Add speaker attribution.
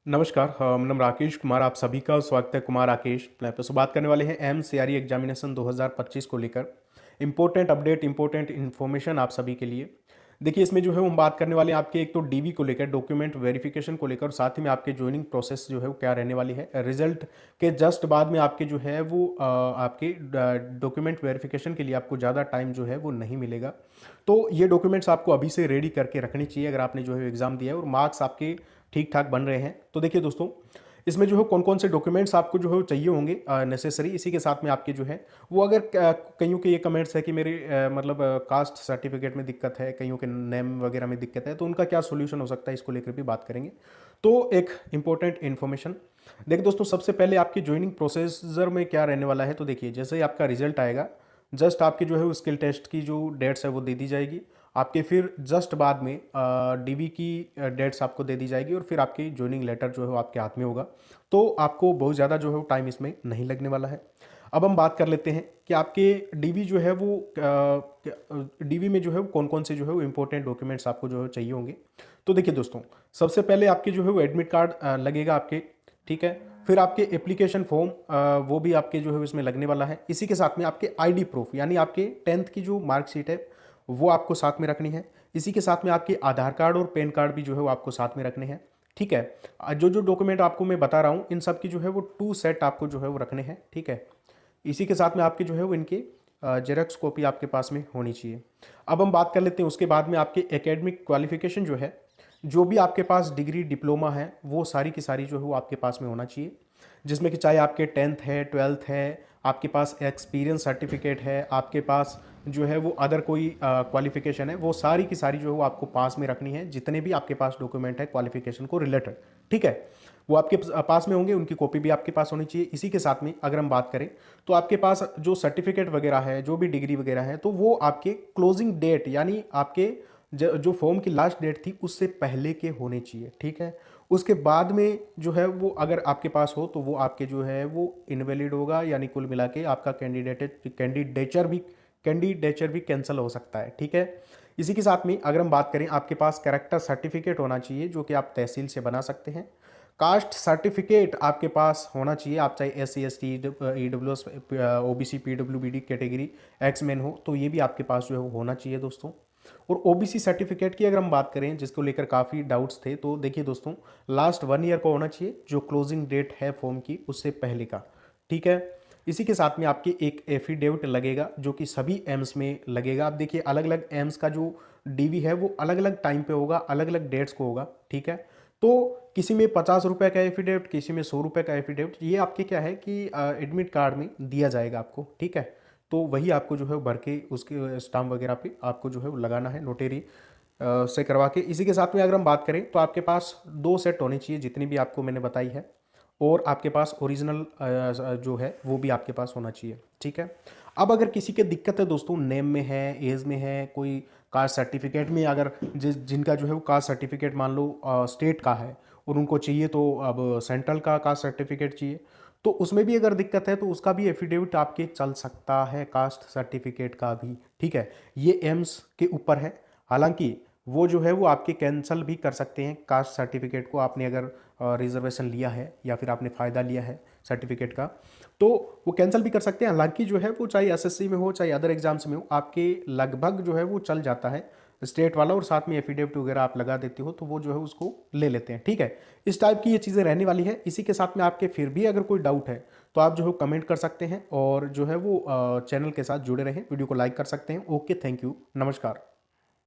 Speaker 1: नमस्कार, मेरा नाम राकेश कुमार, आप सभी का स्वागत है कुमार राकेश प्ले पे। बात करने वाले हैं एमसीआरई एग्जामिनेशन 2025 को लेकर इंपॉर्टेंट अपडेट, इंपॉर्टेंट इन्फॉर्मेशन आप सभी के लिए। देखिए, इसमें जो है हम बात करने वाले हैं आपके एक तो डीवी को लेकर, डॉक्यूमेंट वेरिफिकेशन को लेकर, और साथ ही में आपके ज्वाइनिंग प्रोसेस जो है वो क्या रहने वाली है। रिजल्ट के जस्ट बाद में आपके जो है वो आपके डॉक्यूमेंट वेरिफिकेशन के लिए आपको ज़्यादा टाइम जो है वो नहीं मिलेगा। तो ये डॉक्यूमेंट्स आपको अभी से रेडी करके रखनी चाहिए अगर आपने जो है एग्ज़ाम दिया है और मार्क्स आपके ठीक ठाक बन रहे हैं। तो देखिए दोस्तों, इसमें जो है कौन कौन से डॉक्यूमेंट्स आपको जो है वो चाहिए होंगे नेसेसरी। इसी के साथ में आपके जो है वो अगर कईयों के ये कमेंट्स है कि मेरे मतलब कास्ट सर्टिफिकेट में दिक्कत है, कईयों के नेम वगैरह में दिक्कत है, तो उनका क्या सोल्यूशन हो सकता है, इसको लेकर भी बात करेंगे। तो एक इंपॉर्टेंट इन्फॉर्मेशन देखिए दोस्तों, सबसे पहले आपकी ज्वाइनिंग प्रोसीजर में क्या रहने वाला है। तो देखिए, जैसे ही आपका रिजल्ट आएगा, जस्ट आपकी जो है वो स्किल टेस्ट की जो डेट्स है वो दे दी जाएगी आपके। फिर जस्ट बाद में डीवी की डेट्स आपको दे दी जाएगी और फिर आपकी ज्वाइनिंग लेटर जो है वो आपके हाथ में होगा। तो आपको बहुत ज़्यादा जो है वो टाइम इसमें नहीं लगने वाला है। अब हम बात कर लेते हैं कि आपके डीवी जो है वो डीवी में जो है वो कौन कौन से जो है वो इंपॉर्टेंट डॉक्यूमेंट्स आपको जो है चाहिए होंगे। तो देखिए दोस्तों, सबसे पहले आपके जो है वो एडमिट कार्ड लगेगा आपके, ठीक है। फिर आपके एप्लीकेशन फॉर्म वो भी आपके जो है इसमें लगने वाला है। इसी के साथ में आपके आईडी प्रूफ, यानी आपके 10th की जो मार्कशीट है वो आपको साथ में रखनी है। इसी के साथ में आपके आधार कार्ड और पैन कार्ड भी जो है वो आपको साथ में रखने हैं, ठीक है। जो जो डॉक्यूमेंट आपको मैं बता रहा हूँ, इन सब की जो है वो 2 सेट आपको जो है वो रखने हैं, ठीक है। इसी के साथ में आपके जो है वो इनके जेरॉक्स कॉपी आपके पास में होनी चाहिए। अब हम बात कर लेते हैं उसके बाद में आपके एकेडमिक क्वालिफिकेशन जो है, जो भी आपके पास डिग्री डिप्लोमा है, वो सारी की सारी जो है वो आपके पास में होना चाहिए। जिसमें कि चाहे आपके 10th है, 12th है, आपके पास एक्सपीरियंस सर्टिफिकेट है, आपके पास जो है वो अदर कोई क्वालिफिकेशन है, वो सारी की सारी जो है वो आपको पास में रखनी है। जितने भी आपके पास डॉक्यूमेंट है क्वालिफिकेशन को रिलेटेड, ठीक है, वो आपके पास में होंगे। उनकी कॉपी भी आपके पास होनी चाहिए। इसी के साथ में अगर हम बात करें तो आपके पास जो सर्टिफिकेट वगैरह है, जो भी डिग्री वगैरह है, तो वो आपके क्लोजिंग डेट, यानी आपके जो फॉर्म की लास्ट डेट थी उससे पहले के होने चाहिए, ठीक है। उसके बाद में जो है वो अगर आपके पास हो तो वो आपके जो है वो इनवैलिड होगा, यानी कुल मिला के आपका कैंडिडेचर भी कैंसिल हो सकता है, ठीक है। इसी के साथ में अगर हम बात करें, आपके पास कैरेक्टर सर्टिफिकेट होना चाहिए जो कि आप तहसील से बना सकते हैं। कास्ट सर्टिफिकेट आपके पास होना चाहिए, आप चाहे SC ST EWS OBC PWBD category एक्समैन हो, तो ये भी आपके पास जो है वो होना चाहिए दोस्तों। और OBC सर्टिफिकेट की अगर हम बात करें, जिसको लेकर काफ़ी डाउट्स थे, तो देखिए दोस्तों, लास्ट 1 ईयर का होना चाहिए, जो क्लोजिंग डेट है फॉर्म की उससे पहले का, ठीक है। इसी के साथ में आपके एक एफिडेविट लगेगा जो कि सभी एम्स में लगेगा। आप देखिए, अलग अलग एम्स का जो डीवी है वो अलग अलग टाइम पे होगा, अलग अलग डेट्स को होगा, ठीक है। तो किसी में 50 रुपये का एफिडेविट, किसी में 100 रुपये का एफिडेविट, ये आपके क्या है कि एडमिट कार्ड में दिया जाएगा आपको, ठीक है। तो वही आपको जो है भर के उसके स्टाम्प वगैरह पे आपको जो है वो लगाना है, नोटेरी से करवा के। इसी के साथ में अगर हम बात करें तो आपके पास 2 सेट होने चाहिए, जितनी भी आपको मैंने बताई है, और आपके पास ओरिजिनल जो है वो भी आपके पास होना चाहिए, ठीक है। अब अगर किसी के दिक्कत है दोस्तों, नेम में है, एज में है, कोई कास्ट सर्टिफिकेट में, अगर जिनका जो है वो कास्ट सर्टिफिकेट मान लो स्टेट का है और उनको चाहिए, तो अब सेंट्रल का कास्ट सर्टिफिकेट चाहिए, तो उसमें भी अगर दिक्कत है तो उसका भी एफिडेविट आपके चल सकता है, कास्ट सर्टिफिकेट का भी, ठीक है। ये एम्स के ऊपर है। हालांकि वो जो है वो आपके कैंसिल भी कर सकते हैं कास्ट सर्टिफिकेट को, आपने अगर रिजर्वेशन लिया है या फिर आपने फ़ायदा लिया है सर्टिफिकेट का, तो वो कैंसिल भी कर सकते हैं। हालांकि जो है वो चाहे SSC में हो, चाहे अदर एग्जाम्स में हो, आपके लगभग जो है वो चल जाता है स्टेट वाला, और साथ में एफिडेविट वगैरह आप लगा देते हो तो वो जो है उसको ले लेते हैं, ठीक है। इस टाइप की ये चीज़ें रहने वाली है। इसी के साथ में आपके फिर भी अगर कोई डाउट है तो आप जो है कमेंट कर सकते हैं, और जो है वो चैनल के साथ जुड़े रहें, वीडियो को लाइक कर सकते हैं। ओके, थैंक यू, नमस्कार।